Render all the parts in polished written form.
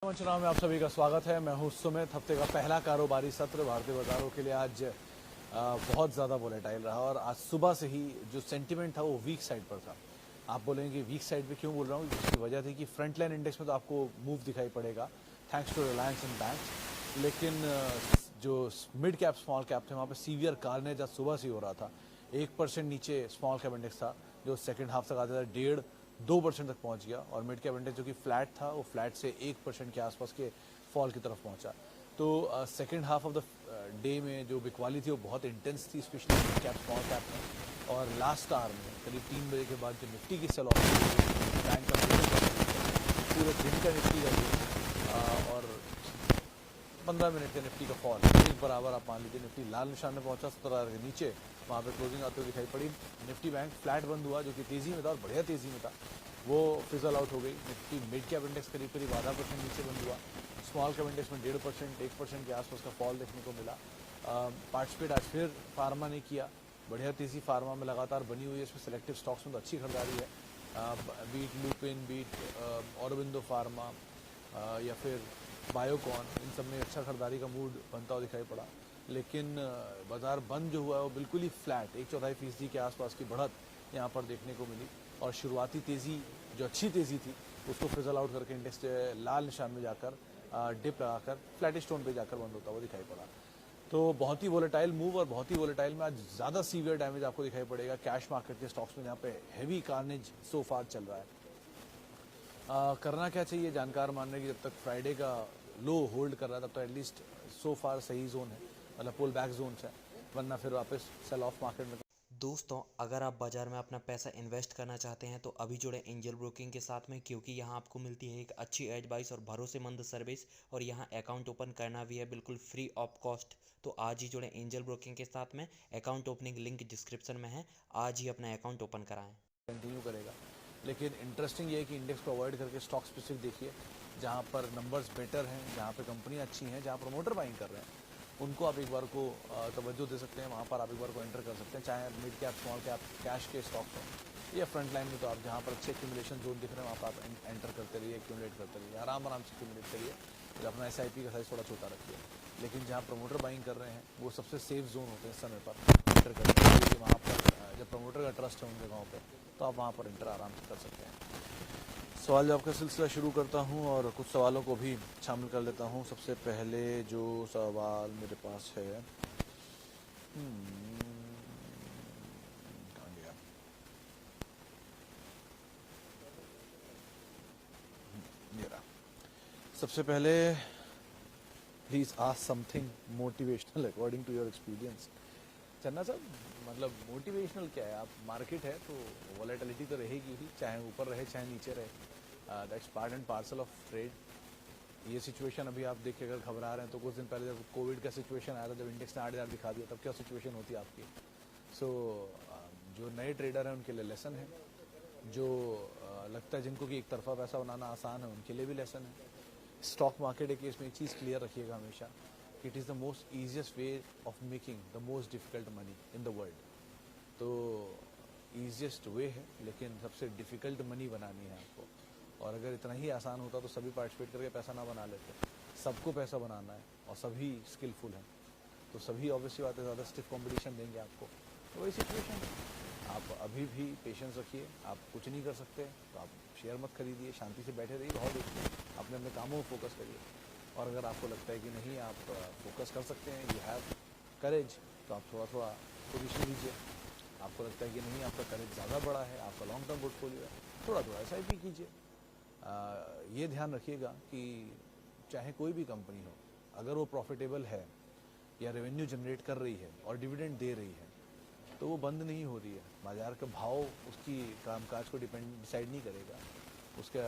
पंचनामा में आप सभी का स्वागत है। मैं हूं सुमित। हफ्ते का पहला कारोबारी सत्र भारतीय बाजारों के लिए आज बहुत ज़्यादा वोलेटाइल रहा और आज सुबह से ही जो सेंटिमेंट था वो वीक साइड पर था। आप बोलेंगे वीक साइड पे क्यों बोल रहा हूँ, जिसकी वजह थी कि फ्रंट लाइन इंडेक्स में तो आपको मूव दिखाई पड़ेगा thanks to Reliance and banks, लेकिन जो मिड कैप स्मॉल कैप थे वहाँ पे सीवियर कार्नेज आज सुबह से ही हो रहा था। 1% नीचे स्मॉल कैप इंडेक्स था जो सेकंड हाफ तक आता था 1.5-2% तक पहुंच गया और मिड कैप इंडेक्स जो कि फ्लैट था वो फ्लैट से 1% के आसपास के फॉल की तरफ पहुंचा। तो second half of the day में जो बिकवाली थी वो बहुत इंटेंस थी, specially mid cap small cap में। और लास्ट आवर में करीब 3 बजे के बाद जो निफ्टी की सेल ऑफ बैंक का पूरे दिन का निफ्टी का और 15 मिनट के निफ्टी का फॉल एक बराबर आप मान लीजिए निफ्टी लाल निशान में पहुंचा 17,000 के नीचे, वहाँ पे क्लोजिंग आते हुए दिखाई पड़ी। निफ्टी बैंक फ्लैट बंद हुआ जो कि तेजी में था और बढ़िया तेजी में था, वो फिजल आउट हो गई। निफ्टी मिड कैप इंडेक्स करीब 0.5% नीचे बंद हुआ। स्मॉल कैप इंडेक्स में 1.5% के आसपास का फॉल देखने को मिला। पार्टिसिपेट आज फिर फार्मा ने किया, बढ़िया तेजी फार्मा में लगातार बनी हुई है। इसमें सेलेक्टिव स्टॉक्स में तो अच्छी खरीदारी है, beat Lupin, beat Aurobindo Pharma या फिर बायोकॉन, इन सब में अच्छा खरीदारी का मूड बनता हुआ दिखाई पड़ा। लेकिन बाजार बंद जो हुआ है वो बिल्कुल ही फ्लैट 1/4% के आसपास की बढ़त यहाँ पर देखने को मिली और शुरुआती तेज़ी जो अच्छी तेज़ी थी उसको फिजल आउट करके इंडेक्स लाल निशान में जाकर डिप लगाकर फ्लैटिश टोन पे जाकर बंद होता हुआ दिखाई पड़ा। तो बहुत ही वोलेटाइल मूव और बहुत ही वोलेटाइल में आज ज़्यादा सीवियर डैमेज आपको दिखाई पड़ेगा कैश मार्केट के स्टॉक्स में, जहाँ पे हैवी कार्नेज सो फार चल रहा है। करना क्या चाहिए, जानकार मानने की जब तक फ्राइडे का लो होल्ड कर रहा है तब तक एटलीस्ट सो फार सही जोन है, मतलब पुल बैक जोन है, वरना फिर वापस सेल ऑफ मार्केट में। दोस्तों, अगर आप बाज़ार में अपना पैसा इन्वेस्ट करना चाहते हैं तो अभी जुड़े एंजल ब्रोकिंग के साथ में, क्योंकि यहाँ आपको मिलती है एक अच्छी एडवाइस और भरोसेमंद सर्विस और यहाँ अकाउंट ओपन करना भी है बिल्कुल फ्री ऑफ कॉस्ट। तो आज ही जुड़े एंजल ब्रोकिंग के साथ में, अकाउंट ओपनिंग लिंक डिस्क्रिप्शन में है, आज ही अपना अकाउंट ओपन कराएं। कंटिन्यू करेगा, लेकिन इंटरेस्टिंग ये है कि इंडेक्स को अवॉइड करके स्टॉक स्पेसिफिक देखिए, जहाँ पर नंबर्स बेटर हैं, जहाँ पे कंपनियाँ अच्छी हैं, जहाँ प्रमोटर बाइंग कर रहे हैं, उनको आप एक बार को तवज्जो दे सकते हैं, वहाँ पर आप एक बार को एंटर कर सकते हैं, चाहे mid cap small cap cash के स्टॉक्स हों या फ्रंट लाइन में। तो आप जहाँ पर अच्छे एक्यूमुलेशन जोन दिख रहे हैं वहाँ पर आप एंटर करते रहिए, एक्यूमुलेट करते रहिए, आराम से एक्यूमुलेट करिए, फिर अपना SIP का साइज थोड़ा छोटा रखिए। लेकिन जहाँ प्रमोटर बाइंग कर रहे हैं वो सबसे सेफ जोन होते हैं इस समय पर एंटर करने के लिए, क्योंकि वहाँ पर जब प्रमोटर का ट्रस्ट है उन जगहों पर तो आप वहाँ पर एंटर आराम से कर सकते हैं। सवाल जवाब का सिलसिला शुरू करता हूँ और कुछ सवालों को भी शामिल कर लेता हूँ। सबसे पहले जो सवाल मेरे पास है, कहाँ गया, ये रहा। सबसे पहले please ask something motivational according to your experience. Channa sahab, मतलब मोटिवेशनल क्या है, आप मार्केट है तो वॉलेटिलिटी तो रहेगी ही, चाहे ऊपर रहे चाहे नीचे रहे, that's part and parcel of trade. ये सिचुएशन अभी आप देखिए, अगर घबरा रहे हैं तो कुछ दिन पहले जब कोविड का सिचुएशन आया था, जब इंडेक्स ने 8,000 दिखा दिया, तब क्या सिचुएशन होती है आपकी। सो जो नए ट्रेडर हैं उनके लिए लेसन है, जो लगता है जिनको कि एक तरफा पैसा बनाना आसान है उनके लिए भी लेसन है। स्टॉक मार्केट के केस में एक चीज़ क्लियर रखिएगा हमेशा, it is the most easiest way of making the most difficult money in the world. तो ईजिएस्ट वे है, लेकिन सबसे डिफ़िकल्ट मनी बनानी है आपको। और अगर इतना ही आसान होता तो सभी पार्टिसिपेट करके पैसा ना बना लेते। सबको पैसा बनाना है और सभी स्किलफुल हैं, तो सभी ऑब्वियसली बात है ज़्यादा स्टिफ कॉम्पिटिशन देंगे आपको, तो वही सिचुएशन है। आप अभी भी पेशेंस रखिए, आप कुछ नहीं कर सकते तो आप शेयर मत खरीदिए, शांति से बैठे रहिए, भाव देखिए, अपने अपने कामों में फोकस करिए। और अगर आपको लगता है कि नहीं आप फोकस कर सकते हैं, यू हैव करेज, तो आप थोड़ा थोड़ा पोजीशन लीजिए। आपको लगता है कि नहीं आपका करेज ज़्यादा बड़ा है, आपका लॉन्ग टर्म पोर्टफोलियो है, थोड़ा थोड़ा SIP कीजिए। ये ध्यान रखिएगा कि चाहे कोई भी कंपनी हो, अगर वो प्रॉफिटेबल है या रेवेन्यू जनरेट कर रही है और डिविडेंड दे रही है तो वो बंद नहीं हो रही है। बाजार का भाव उसकी कामकाज को डिसाइड नहीं करेगा, उसका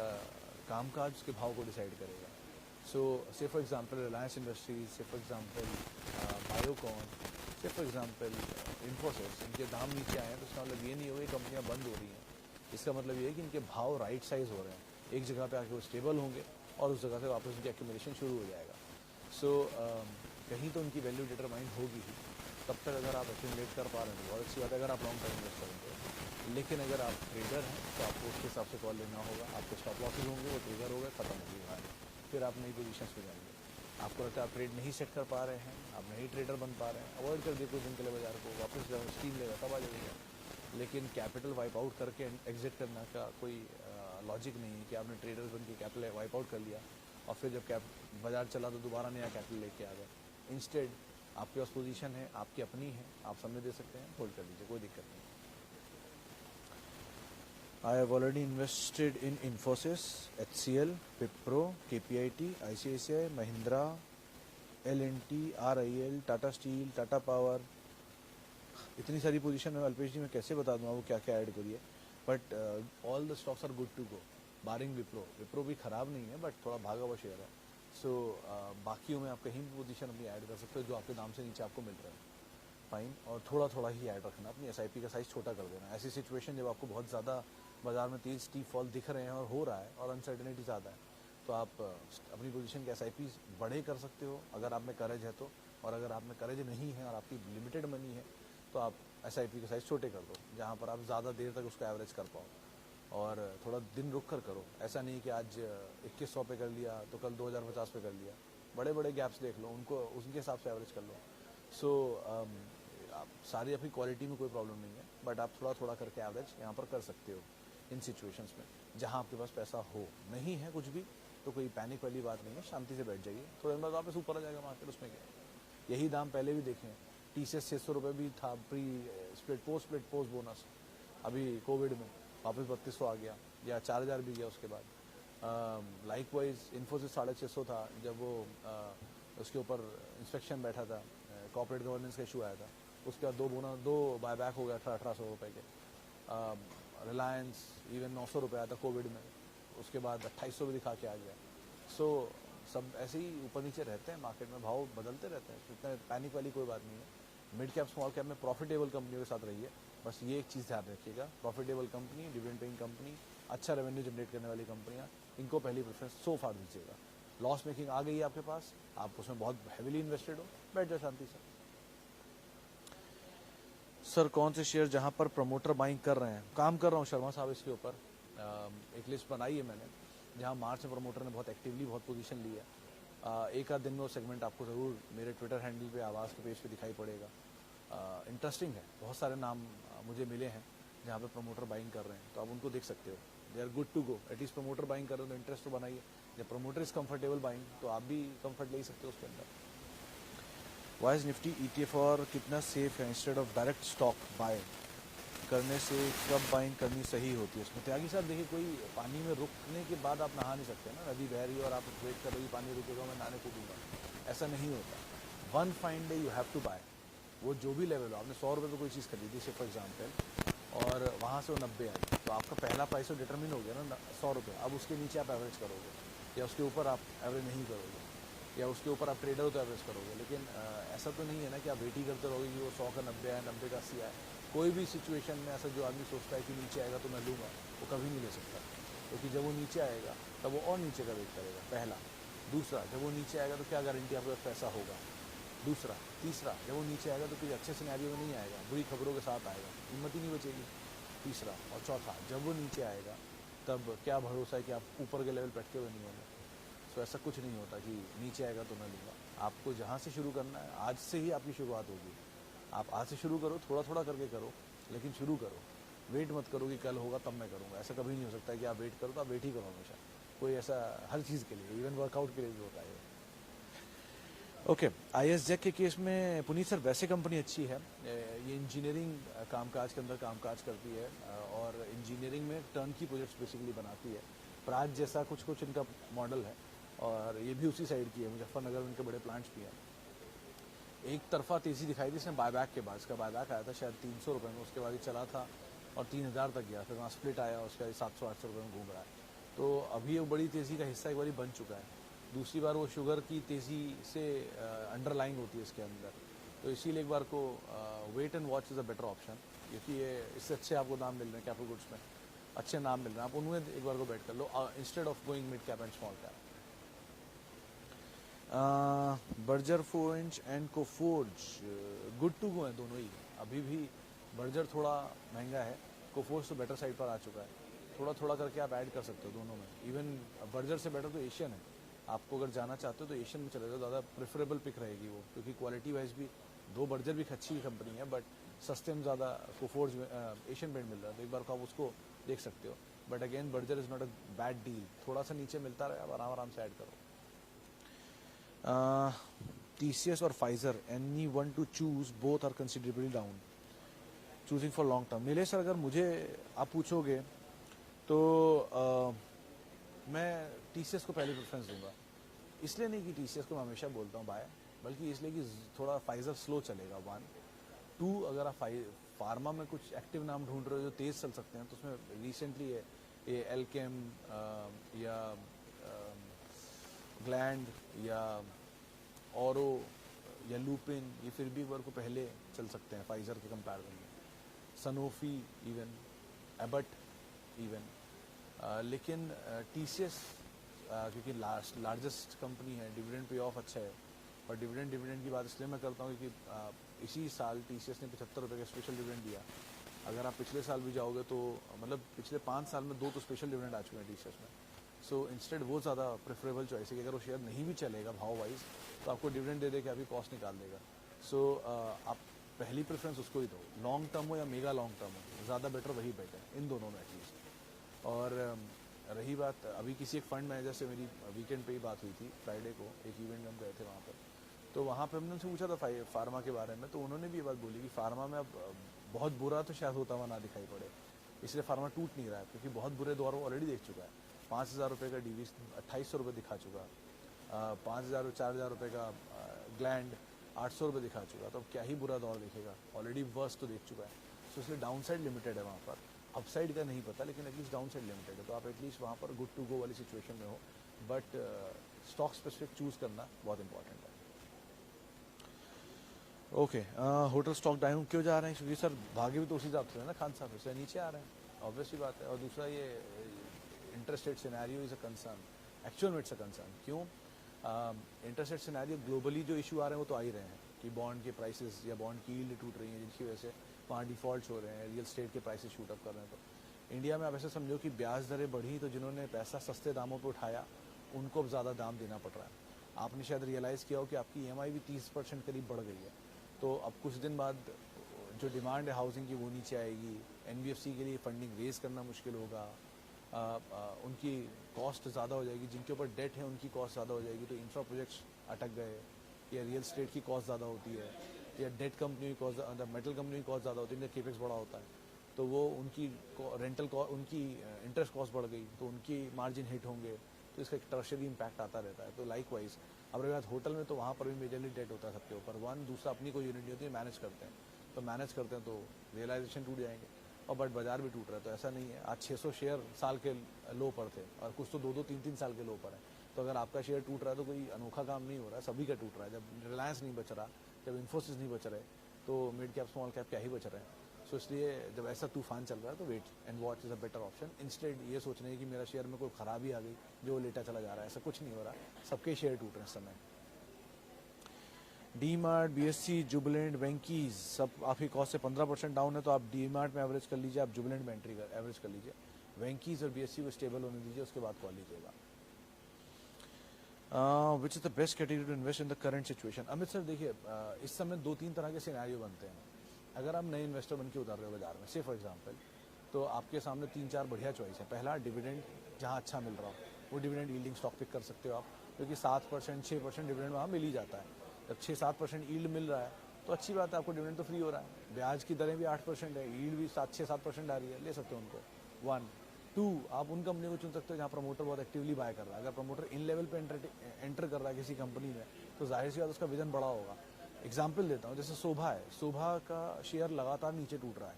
कामकाज उसके भाव को डिसाइड करेगा। सो से फॉर एग्जांपल रिलायंस इंडस्ट्रीज, से फॉर एग्जांपल बायोकॉन, से फॉर एग्जांपल इन्फोसिस, इनके दाम नीचे आए हैं तो इसका मतलब ये नहीं होगा कंपनियां बंद हो रही हैं। इसका मतलब ये है कि इनके भाव राइट साइज हो रहे हैं, एक जगह पे आके वो स्टेबल होंगे और उस जगह से वापस उनकी एक्यूमुलेशन शुरू हो जाएगा। सो कहीं तो उनकी वैल्यू डिटरमाइन होगी ही, तब तक अगर आप एक्यूमुलेट कर पा रहे हैं तो बहुत अच्छी बात है, अगर आप लॉन्ग टर्म इन्वेस्ट करेंगे। लेकिन अगर आप ट्रेडर हैं तो आपको उसके हिसाब से कॉल लेना होगा, आपके स्टॉप लॉसेज होंगे, वो ट्रिगर होगा, खत्म होगी कहानी। फिर आप नई पोजीशंस पे जाएंगे। आपको लगता है आप ट्रेड नहीं सेट कर पा रहे हैं, आप नहीं ट्रेडर बन पा रहे हैं, अवॉइड कर दिए कुछ दिन के लिए बाजार को, वापस जब स्टीम लेगा तब आ जाएगा। लेकिन कैपिटल वाइप आउट करके एग्जिट करने का कोई लॉजिक नहीं है कि आपने ट्रेडर्स बन के कैपिटल वाइप आउट कर लिया और फिर जब बाजार चला तो दोबारा नया कैपिटल लेके आ गए। इंस्टेड आपके पास पोजीशन है, आपकी अपनी है, आप समय दे सकते हैं, होल्ड कर लीजिए, कोई दिक्कत नहीं। I have already invested in Infosys, HCL, Wipro, KPIT, ICICI, Mahindra, L&T, RIL, Tata Steel, Tata Power। इतनी सारी पोजीशन में अल्पेश जी मैं कैसे बता दूँ आपको क्या क्या ऐड करिए, but all the stocks are good to go barring Wipro. Wipro भी ख़राब नहीं है बट थोड़ा भागा हुआ शेयर है। सो बाकियों में आप कहीं भी पोजीशन अपनी ऐड कर सकते हो जो आपके दाम से नीचे आपको मिल रहा है, फाइन। और थोड़ा थोड़ा ही ऐड रखना, अपनी एसआईपी का साइज़ छोटा कर देना। ऐसी सिचुएशन जब आपको बहुत ज़्यादा बाजार में तेज स्टीप फॉल दिख रहे हैं और हो रहा है और अनसर्टेनिटी ज़्यादा है, तो आप अपनी पोजीशन के एसआईपी बड़े कर सकते हो अगर आप में करेज है तो। और अगर आप में करेज नहीं है और आपकी लिमिटेड मनी है तो आप एसआईपी का साइज़ छोटे कर दो, जहाँ पर आप ज़्यादा देर तक उसको एवरेज कर पाओ। और थोड़ा दिन रुक कर करो, ऐसा नहीं कि आज 2100 पे कर लिया तो कल 2050 पे कर लिया। बड़े बड़े गैप्स देख लो, उनको उनके हिसाब से एवरेज कर लो। सो आप सारी अपनी क्वालिटी में कोई प्रॉब्लम नहीं है, बट आप थोड़ा थोड़ा करके एवरेज यहाँ पर कर सकते हो इन सिचुएशंस में जहाँ आपके पास पैसा हो। नहीं है कुछ भी तो कोई पैनिक वाली बात नहीं है, शांति से बैठ जाइए, थोड़े दिन बाद वापस ऊपर आ जाएगा मार्केट, उसमें क्या। यही दाम पहले भी देखे हैं, TCS 600 रुपये भी था प्री स्प्लिट पोस्ट बोनस, अभी कोविड में वापस 3200 आ गया या 4000 भी गया उसके बाद। लाइकवाइज इन्फोसिस 650 था जब वो उसके ऊपर इंस्पेक्शन बैठा था, कॉर्पोरेट गवर्नेंस का इशू आया था, उसके बाद दो बायबैक हो गया 1800 रुपये के। रिलायंस इवन 900 रुपये आया था कोविड में, उसके बाद 2800 भी दिखा के आ गया। सो सब ऐसे ही ऊपर नीचे रहते हैं मार्केट में, भाव बदलते रहते हैं, इतना पैनिक वाली कोई बात नहीं है। मिड कैप स्मॉल कैप में प्रॉफिटेबल कंपनियों के साथ रहिए, बस ये एक चीज़ ध्यान रखिएगा, profitable company, dividend paying company, अच्छा रेवेन्यू जनरेट करने वाली कंपनियाँ, इनको पहली प्रेफरेंस सो फार दीजिएगा। लॉस मेकिंग आ गई है आपके पास, आप उसमें बहुत हैविली इन्वेस्टेड हो, बैठ जाओ शांति से। सर कौन से शेयर जहां पर प्रमोटर बाइंग कर रहे हैं? काम कर रहा हूं शर्मा साहब इसके ऊपर, एक लिस्ट बनाई है मैंने जहां मार्च में प्रमोटर ने बहुत एक्टिवली बहुत पोजीशन ली है। एक आध दिन में वो सेगमेंट आपको ज़रूर मेरे ट्विटर हैंडल पे, आवाज़ के पेज पे दिखाई पड़ेगा। इंटरेस्टिंग है, बहुत सारे नाम मुझे मिले हैं जहाँ पे प्रमोटर बाइंग कर रहे हैं, तो आप उनको देख सकते हो। They are good to go, at least promoter buying कर रहे हो तो इंटरेस्ट तो बनाइए। जब प्रमोटर इज़ कंफर्टेबल बाइंग तो आप भी कंफर्ट ले ही सकते हो उसके अंदर। वाइज निफ्टी ETF और कितना सेफ है instead of direct stock buy करने से, कब बाइंग करनी सही होती है उसमें? त्यागी साहब देखिए, कोई पानी में रुकने के बाद आप नहा नहीं सकते ना, नदी बह रही है और आप वेट कर रहे हो पानी रुकेगा मैं नहाने कूदूंगा, ऐसा नहीं होता। One fine day you have to buy, वो जो भी लेवल हो, आपने 100 रुपये पर कोई चीज़ खरीदी से फॉर एग्जाम्पल और वहाँ से वो 90 आई, तो आपका पहला प्राइस तो डिटरमिन हो गया ना 100 रुपये। अब उसके नीचे आप एवरेज करोगे या उसके ऊपर आप एवरेज नहीं करोगे या उसके ऊपर आप ट्रेडर हो तो एवरेज करोगे। लेकिन ऐसा तो नहीं है ना कि आप वेट ही करते रहोगे कि वो 100 का 90 आए, 90 का 80 आए। कोई भी सिचुएशन में ऐसा जो आदमी सोचता है कि नीचे आएगा तो मैं लूँगा, वो कभी नहीं ले सकता, क्योंकि जब वो नीचे आएगा तब वो और नीचे का वेट करेगा, पहला। दूसरा, जब वो नीचे आएगा तो क्या गारंटी आपके पास पैसा होगा, दूसरा। तीसरा, जब वो नीचे आएगा तो कोई अच्छे सिनेरियो में नहीं आएगा, बुरी खबरों के साथ आएगा, हिम्मत ही नहीं बचेगी, तीसरा। और चौथा, जब वो नीचे आएगा तब क्या भरोसा है कि आप ऊपर के लेवल पे अटके हुए नहीं होंगे। सो ऐसा कुछ नहीं होता कि नीचे आएगा तो मैं लूँगा। आपको जहाँ से शुरू करना है, आज से ही आपकी शुरुआत होगी। आप आज से शुरू करो, थोड़ा थोड़ा करके करो, लेकिन शुरू करो। वेट मत करो कि कल होगा तब मैं करूँगा, ऐसा कभी नहीं हो सकता कि आप वेट करो, तो आप वेट ही करो हमेशा। कोई ऐसा हर चीज़ के लिए, इवन वर्कआउट के लिए भी होता है। ओके, ISJ के केस में पुनीत सर वैसे कंपनी अच्छी है, ये इंजीनियरिंग कामकाज के अंदर कामकाज करती है और इंजीनियरिंग में टर्न की प्रोजेक्ट्स बेसिकली बनाती है। प्राज जैसा कुछ कुछ इनका मॉडल है और ये भी उसी साइड की है, मुजफ्फरनगर में इनके बड़े प्लांट्स भी हैं। एक तरफा तेज़ी दिखाई थी इसने बायबैक के बाद, इसका बायबैक आया था शायद 300 रुपये में, उसके बाद ये चला था और 3000 तक गया, फिर वहाँ स्प्लिट आया, उसके बाद 700-800 रुपये में घूम रहा है। तो अभी वो बड़ी तेज़ी का हिस्सा एक बार बन चुका है। दूसरी बार वो शुगर की तेज़ी से अंडरलाइंग होती है इसके अंदर, तो इसीलिए एक बार को wait and watch is a better option, क्योंकि ये इससे अच्छे आपको दाम मिल रहे हैं, कैपिटल गुड्स में अच्छे नाम मिल रहे हैं, आप उनमें एक बार को बैठ कर लो instead of going mid cap and small cap. Berger Forge and Coforge good to go है दोनों ही। अभी भी बर्जर थोड़ा महंगा है, कोफोर्ज तो बेटर साइड पर आ चुका है, थोड़ा थोड़ा करके आप ऐड कर सकते हो दोनों में। इवन बर्जर से बेटर तो एशियन है, आपको अगर जाना चाहते हो तो एशियन में चले जाओ, ज़्यादा प्रेफरेबल पिक रहेगी वो, क्योंकि क्वालिटी वाइज भी दो बर्जर भी अच्छी कंपनी है, बट सस्ते में ज़्यादा कोफोर्ज एशियन पेंट मिल रहा है, तो एक बार को आप उसको देख सकते हो। But again Berger is not a bad deal, थोड़ा सा नीचे मिलता रहे, आप आराम आराम से ऐड करो। TCS और Pfizer, anyone to choose, both are considerably down. Choosing for long term. Nilesh sir, अगर मुझे आप पूछोगे तो मैं TCS को पहले प्रेफरेंस दूंगा। इसलिए नहीं कि TCS को मैं हमेशा बोलता हूँ बाय, बल्कि इसलिए कि थोड़ा Pfizer स्लो चलेगा, 1 2। अगर आप फार्मा में कुछ एक्टिव नाम ढूंढ रहे हो जो तेज़ चल सकते हैं, तो उसमें रिसेंटली ये एल्केम या ग्लैंड या औरो या लूपिन, ये फिर भी एक बार को पहले चल सकते हैं फाइजर के कंपैरिजन में, सनोफी इवन, एबट इवन। लेकिन TCS क्योंकि लार्जेस्ट कंपनी है, डिविडेंड पे ऑफ अच्छा है, और डिविडेंड की बात इसलिए मैं करता हूँ क्योंकि इसी साल TCS ने 75 रुपये का स्पेशल डिविडेंड दिया। अगर आप पिछले साल भी जाओगे तो मतलब पिछले 5 साल में 2 तो स्पेशल डिविडेंड आ चुके हैं TCS में। सो इंस्टेड वो ज़्यादा प्रेफरेबल चॉइस है कि अगर वो शेयर नहीं भी चलेगा भाव वाइज, तो आपको डिविडेंड दे के अभी कॉस्ट निकाल देगा। सो आप पहली प्रेफरेंस उसको ही दो, लॉन्ग टर्म हो या मेगा लॉन्ग टर्म हो, ज़्यादा बेटर वही बेटर, इन दोनों में एटलीस्ट। और रही बात अभी किसी एक फंड मैनेजर से मेरी वीकेंड पे ही बात हुई थी, फ्राइडे को एक इवेंट में हम गए थे वहाँ पर, तो वहाँ पे हमने उनसे पूछा था फार्मा के बारे में, तो उन्होंने भी ये बात बोली कि फार्मा में अब बहुत बुरा तो शायद होता हुआ ना दिखाई पड़े, इसलिए फार्मा टूट नहीं रहा है, क्योंकि बहुत बुरे दौर वो ऑलरेडी देख चुका है। 5,000 रुपये का DV 2,800 रुपये दिखा चुका, 5,000 4,000 रुपये का ग्लैंड 800 रुपये दिखा चुका, तो अब क्या ही बुरा दौर देखेगा, ऑलरेडी वर्स्ट तो देख चुका है। सो इसलिए डाउन साइड लिमिटेड है वहाँ पर, अपसाइड का नहीं पता, लेकिन एटलीस्ट डाउन साइड लिमिटेड है, तो आप एटलीस्ट वहाँ पर गुड टू गो वाली सिचुएशन में हो। बट स्टॉक स्पेसिफिक चूज़ करना बहुत इंपॉर्टेंट है। ओके, होटल स्टॉक डाउन क्यों जा रहे हैं? क्योंकि सर भागे भी तो उसी हिसाब से है ना, खान साहब से नीचे आ रहे हैं, ऑब्वियसली बात है। और दूसरा ये interest rate scenario is a concern, actual में इट्स अ कंसर्न। क्यों? इंटरेस्ट रेट सिनेरियो ग्लोबली जो इशू आ रहे हैं वो तो आ ही रहे हैं कि बॉन्ड के प्राइसेस या बॉन्ड की यील्ड टूट रही है, जिनकी वजह से वहाँ डिफॉल्ट हो रहे हैं, रियल स्टेट के प्राइसेस शूट अप कर रहे हैं। तो इंडिया में आप ऐसे समझो कि ब्याज दरें बढ़ी तो जिन्होंने पैसा सस्ते दामों पर उठाया उनको अब ज़्यादा दाम देना पड़ रहा है। आपने शायद रियलाइज़ किया हो कि आपकी EMI भी 30% करीब बढ़ गई है, तो अब कुछ दिन बाद जो डिमांड है हाउसिंग की वो नीचे आएगी, NBFC के लिए फंडिंग रेज करना मुश्किल होगा, उनकी कॉस्ट ज़्यादा हो जाएगी, जिनके ऊपर डेट है उनकी कॉस्ट ज़्यादा हो जाएगी, तो इंफ्रा प्रोजेक्ट्स अटक गए, या रियल स्टेट की कॉस्ट ज़्यादा होती है, या डेट कंपनी की कॉस्ट, मेटल कंपनी की कॉस्ट ज़्यादा होती है, इनका केपेक्स बड़ा होता है, तो वो उनकी रेंटल उनकी इंटरेस्ट कॉस्ट बढ़ गई तो उनकी मार्जिन हिट होंगे, तो इसका एक टर्शरी इम्पैक्ट आता रहता है। तो लाइक वाइज अब रही बात होटल में, तो वहाँ पर भी मेजरली डेट होता है सबके ऊपर, दूसरा अपनी कोई यूनिट नहीं होती है, मैनेज करते हैं, तो रियलाइजेशन टूट जाएंगे। और बट बाजार भी टूट रहा है, तो ऐसा नहीं है। आज 600 शेयर साल के लो पर थे और कुछ तो 2-2 3-3 साल के लो पर है, तो अगर आपका शेयर टूट रहा है तो कोई अनोखा काम नहीं हो रहा है, सभी का टूट रहा है। जब रिलायंस नहीं बच रहा, जब इन्फोसिस नहीं बच रहे, तो मिड कैप स्मॉल कैप क्या ही बच रहे हैं। सो इसलिए जब ऐसा तूफान चल रहा है तो wait and watch is a better option, instead ये सोचने कि मेरा शेयर में कोई खराबी आ गई जो लेटा चला जा रहा है, ऐसा कुछ नहीं हो रहा, सबके शेयर टूट रहे हैं इस समय। DMart, BSC, जुबिलेंट, वेंकीज सब आपकी कॉस्ट से 15% डाउन है, तो आप DMart में एवरेज कर लीजिए, आप जुबिलेंट में एंट्री एवरेज कर लीजिए, वेंकीज और BSC को स्टेबल होने दीजिए, उसके बाद कॉल लीजिएगा। Which is the best category to invest in the current situation? Amit sir देखिए, इस समय 2-3 तरह के सिनेरियो बनते हैं। अगर आप नए इन्वेस्टर बन के उतर रहे हो बाजार में, से फॉर एग्जांपल, तो आपके सामने 3-4 बढ़िया चॉइस है। पहला, डिविडेंड जहाँ अच्छा मिल रहा हो, वो डिविडेंड यील्डिंग स्टॉक पिक कर सकते हो आप, क्योंकि 7% 6% डिविडेंड वहाँ मिल ही जाता है। जब 6-7% यील्ड मिल रहा है तो अच्छी बात है, आपको डिविडेंड तो फ्री हो रहा है, ब्याज की दरें भी 8% है, यील्ड भी 6-7% आ रही है, ले सकते हो उनको। 1 2, आप उन कंपनी को चुन सकते हो जहाँ प्रमोटर बहुत एक्टिवली बाय कर रहा है। अगर प्रमोटर इन लेवल पे एंटर कर रहा है किसी कंपनी में, तो जाहिर सी बात उसका विजन बड़ा होगा। एग्जाम्पल देता हूँ, जैसे शोभा है, शोभा का शेयर लगातार नीचे टूट रहा है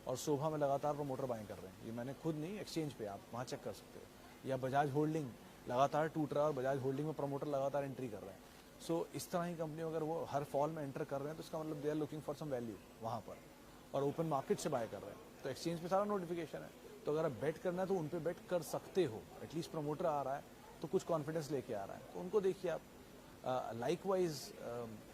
और शोभा में लगातार प्रमोटर बाइंग कर रहे हैं, ये मैंने खुद नहीं, एक्सचेंज पे आप वहाँ चेक कर सकते हो। या बजाज होल्डिंग लगातार टूट रहा है और बजाज होल्डिंग में प्रमोटर लगातार एंट्री कर रहे हैं। सो इस तरह की कंपनी अगर वो हर फॉल में एंटर कर रहे हैं, तो इसका मतलब they are looking for some value वहाँ पर, और ओपन मार्केट से बाय कर रहे हैं, तो एक्सचेंज पे सारा नोटिफिकेशन है। तो अगर आप बेट करना है तो उन पे बेट कर सकते हो, एटलीस्ट प्रमोटर आ रहा है तो कुछ कॉन्फिडेंस लेके आ रहा है, तो उनको देखिए आप। Likewise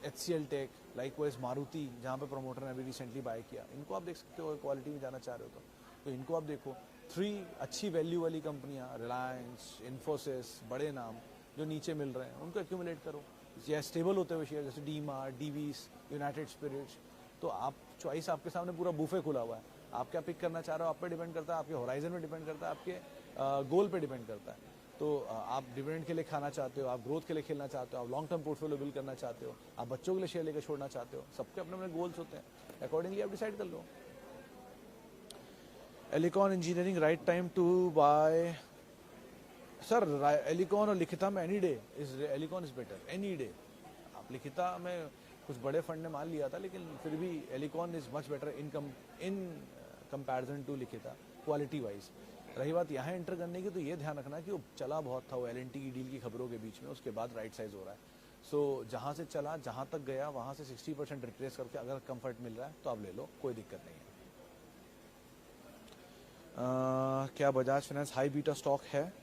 HCL tech, likewise Maruti, जहाँ पे प्रमोटर ने अभी रिसेंटली बाय किया, इनको आप देख सकते हो, क्वालिटी में जाना चाह रहे हो तो इनको आप देखो। 3 अच्छी वैल्यू वाली कंपनियाँ, रिलायंस, इन्फोसिस, बड़े नाम, जो नीचे मिल रहे हैं उनको एक्यूमुलेट करो, या स्टेबल होते हुए शेयर जैसे डी मार्ट, डीवीस, यूनाइटेड स्पिरिट्स। तो आप चॉइस आपके सामने पूरा बूफे खुला हुआ है, आप क्या पिक करना चाह रहे हो आप पे डिपेंड करता है, आपके होराइजन में डिपेंड करता है, आपके गोल पे डिपेंड करता है। तो आप डिविडेंड के लिए खाना चाहते हो, आप ग्रोथ के लिए खेलना चाहते हो, आप लॉन्ग टर्म पोर्टफोलियो बिल्ड करना चाहते हो, आप बच्चों के लिए शेयर लेकर छोड़ना चाहते हो, सबके अपने अपने गोल्स होते हैं, अकॉर्डिंगली आप डिसाइड कर लो। Elecon Engineering right time to buy. Sir Elecon और लिखिता में any day is Elecon is better, any day. आप लिखिता में कुछ बड़े फंड ने मान लिया था, लेकिन फिर भी Elecon is much better in comparison to Likhitha quality wise. रही बात यहाँ एंटर करने की, तो ये ध्यान रखना कि वो चला बहुत था, वो LNT की डील की खबरों के बीच में, उसके बाद राइट साइज हो रहा है। सो जहाँ से चला, जहाँ तक गया, वहाँ से 60% रिट्रेस करके अगर कंफर्ट मिल रहा है तो आप ले लो, कोई दिक्कत नहीं है। क्या Bajaj finance high beta stock है?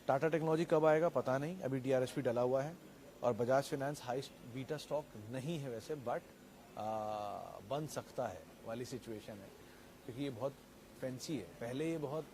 टाटा टेक्नोलॉजी कब आएगा पता नहीं, अभी DRHP डला हुआ है। और Bajaj finance high beta stock नहीं है वैसे, बट बन सकता है वाली सिचुएशन है, क्योंकि ये बहुत फैंसी है। पहले ये बहुत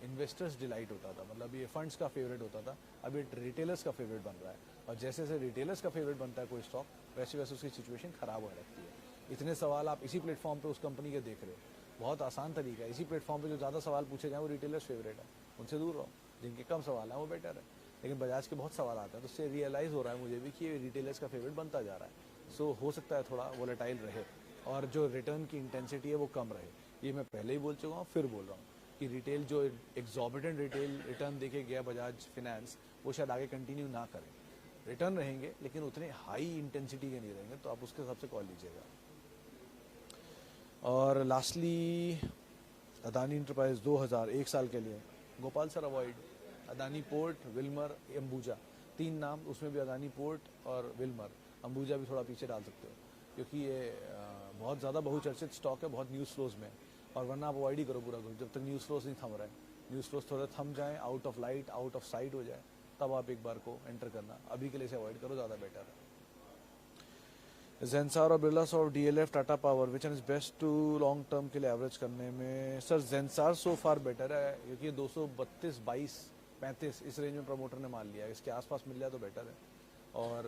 इन्वेस्टर्स डिलाइट होता था, मतलब ये फंड्स का फेवरेट होता था, अब ये रिटेलर्स का फेवरेट बन रहा है। और जैसे जैसे रिटेलर्स का फेवरेट बनता है कोई स्टॉक, वैसे वैसे उसकी सिचुएशन खराब हो लगती है। इतने सवाल आप इसी प्लेटफॉर्म पे उस कंपनी के देख रहे हो, बहुत आसान तरीका है। इसी प्लेटफॉर्म पे जो ज़्यादा सवाल पूछे जाए वो रिटेलर्स फेवरेट है, उनसे दूर रहो। जिनके कम सवाल हैं वो बेटर है। लेकिन बजाज के बहुत सवाल आते हैं, तो उससे रियलाइज़ हो रहा है मुझे भी कि ये रिटेलर्स का फेवरेट बनता जा रहा है। सो हो सकता है थोड़ा वोलेटाइल रहे, और जो रिटर्न की इंटेंसिटी है वो कम रहे। ये मैं पहले ही बोल चुका हूँ, फिर बोल रहा हूँ कि रिटेल जो एग्जॉर्बिटेंट रिटेल रिटर्न देके गया बजाज फिनेंस, वो शायद आगे कंटिन्यू ना करें। रिटर्न रहेंगे लेकिन उतने हाई इंटेंसिटी के नहीं रहेंगे, तो आप उसके हिसाब से कॉल लीजिएगा। और लास्टली अदानी इंटरप्राइज 2000 एक साल के लिए, Gopal sir avoid. Adani port, Wilmer, Ambuja, 3 नाम, उसमें भी अदानी पोर्ट और विल्मर। अंबुजा भी थोड़ा पीछे डाल सकते हो, क्योंकि ये बहुत ज़्यादा बहुचर्चित स्टॉक है, बहुत न्यूज़ फ्लोज में। और वरना आप अवॉइड ही करो पूरा ग्रुप, जब तक न्यूज़ फ्लोज नहीं थम रहे। न्यूज़ फ्लोज थोड़ा थम जाए, out of light, out of site हो जाए, तब आप एक बार को एंटर करना। अभी के लिए इसे अवॉइड करो, ज़्यादा बेटर है। जेंसार और बिरलास और DLF Tata power, which is best to long term के लिए एवरेज करने में? सर जेंसार सो फार बेटर है, क्योंकि 232, 22, 35 इस रेंज में प्रमोटर ने मान लिया है, इसके आसपास मिल जाए तो बेटर है। और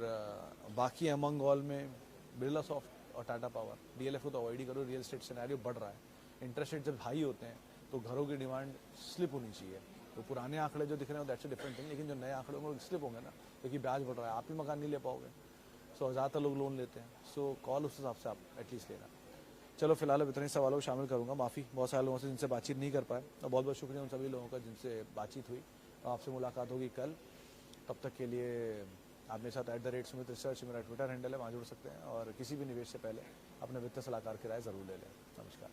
बाकी अमंग ऑल में बिरला सॉफ्ट और टाटा पावर। DLF को तो अवॉइड ही करो, रियल स्टेट सिनेरियो बढ़ रहा है। इंटरेस्ट रेट जब हाई होते हैं तो घरों की डिमांड स्लिप होनी चाहिए। तो पुराने आंकड़े जो दिख रहे हैं दैट्स अ डिफरेंट थिंग, लेकिन जो नए आंकड़े होंगे स्लिप होंगे ना, क्योंकि ब्याज बढ़ रहा है, आप ही मकान नहीं ले पाओगे। सो ज़्यादातर लोग लोन लेते हैं, सो कॉल उस हिसाब से आप एटलीस्ट लेना। चलो फिलहाल अब इतने सवालों को शामिल करूँगा, माफ़ी बहुत सारे लोगों से जिनसे बातचीत नहीं कर पाए, और बहुत बहुत शुक्रिया उन सभी लोगों का जिनसे बातचीत हुई। और आपसे मुलाकात होगी कल, तब तक के लिए आप मेरे साथ @सुमित रिसर्च मेरा ट्विटर हैंडल है, वहाँ जुड़ सकते हैं। और किसी भी निवेश से पहले अपने वित्तीय सलाहकार की राय ज़रूर ले लें। नमस्कार।